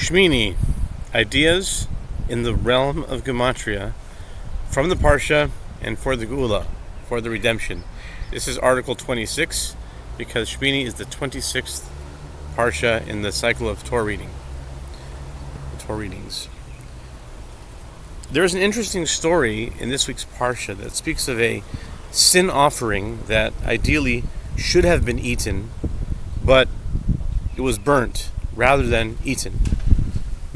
Shemini, ideas in the realm of Gematria from the Parshah and for the Geulah, for the redemption. This is Article 26 because Shemini is the 26th Parshah in the cycle of Torah readings. There is an interesting story in this week's Parshah that speaks of a sin offering that ideally should have been eaten, but it was burnt rather than eaten.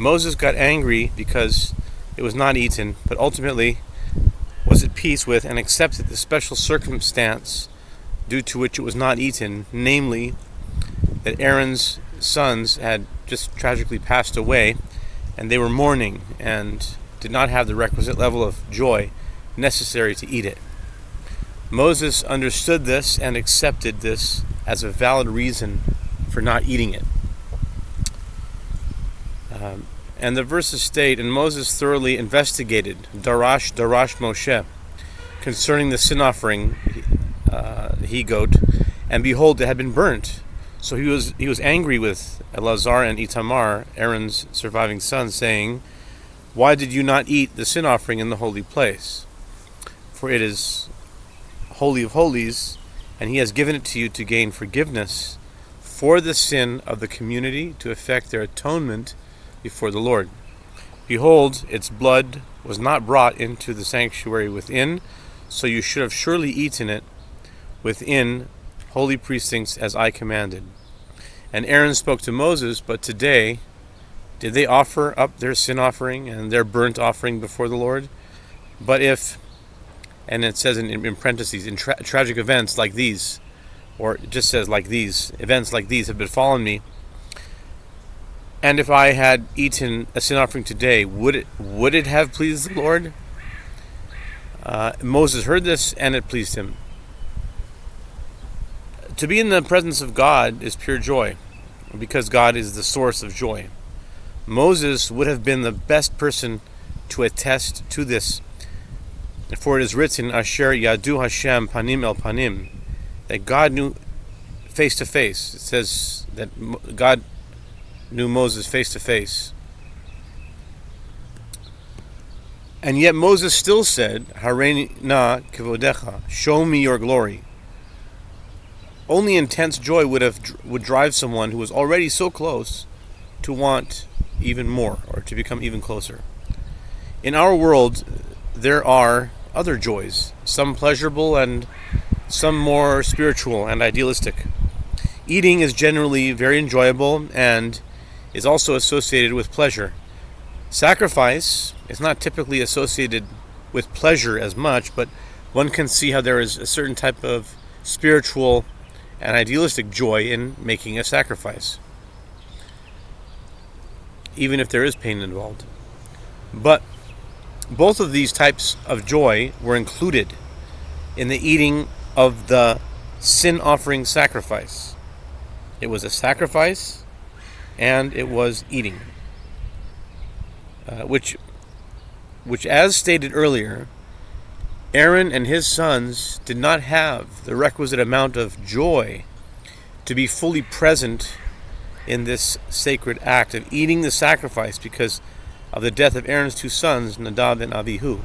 Moses got angry because it was not eaten, but ultimately was at peace with and accepted the special circumstance due to which it was not eaten, namely that Aaron's sons had just tragically passed away, and they were mourning and did not have the requisite level of joy necessary to eat it. Moses understood this and accepted this as a valid reason for not eating it. And the verses state, and Moses thoroughly investigated, Darash Moshe, concerning the sin offering, he-goat, and behold, it had been burnt. So he was angry with Eleazar and Itamar, Aaron's surviving sons, saying, why did you not eat the sin offering in the holy place? For it is holy of holies, and he has given it to you to gain forgiveness for the sin of the community, to effect their atonement before the Lord. Behold, its blood was not brought into the sanctuary within, so you should have surely eaten it within holy precincts as I commanded. And Aaron spoke to Moses, but today did they offer up their sin offering and their burnt offering before the Lord? But if, and it says in parentheses, in tragic events like these, or it just says like these, events like these have befallen me, and if I had eaten a sin offering today, would it have pleased the Lord? Moses heard this, and it pleased him. To be in the presence of God is pure joy, because God is the source of joy. Moses would have been the best person to attest to this, for it is written, Asher Yadu Hashem Panim El Panim, that God knew face to face. It says that God knew Moses face to face. And yet Moses still said, Hareini na kivodecha, show me your glory. Only intense joy would drive someone who was already so close to want even more, or to become even closer. In our world, there are other joys, some pleasurable and some more spiritual and idealistic. Eating is generally very enjoyable and is also associated with pleasure. Sacrifice is not typically associated with pleasure as much, but one can see how there is a certain type of spiritual and idealistic joy in making a sacrifice, even if there is pain involved. But both of these types of joy were included in the eating of the sin offering sacrifice. It was a sacrifice, and it was eating, which as stated earlier, Aaron and his sons did not have the requisite amount of joy to be fully present in this sacred act of eating the sacrifice because of the death of Aaron's two sons, Nadab and Abihu.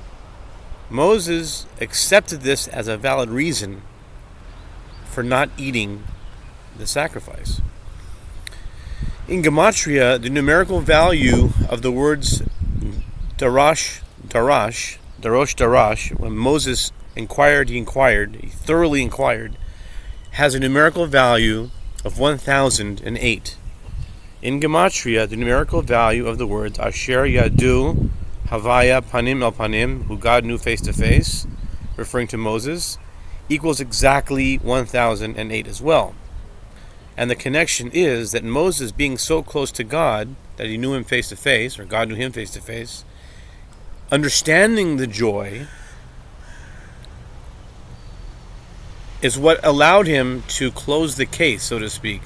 Moses accepted this as a valid reason for not eating the sacrifice. In Gematria, the numerical value of the words Darash, when Moses inquired, he thoroughly inquired, has a numerical value of 1008. In Gematria, the numerical value of the words Asher Yadu Havaya Panim El Panim, who God knew face to face, referring to Moses, equals exactly 1008 as well. And the connection is that Moses, being so close to God that he knew him face to face, or God knew him face to face, understanding the joy is what allowed him to close the case, so to speak,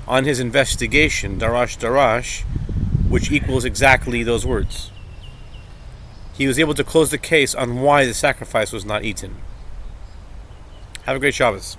on his investigation, Darash, which equals exactly those words. He was able to close the case on why the sacrifice was not eaten. Have a great Shabbos.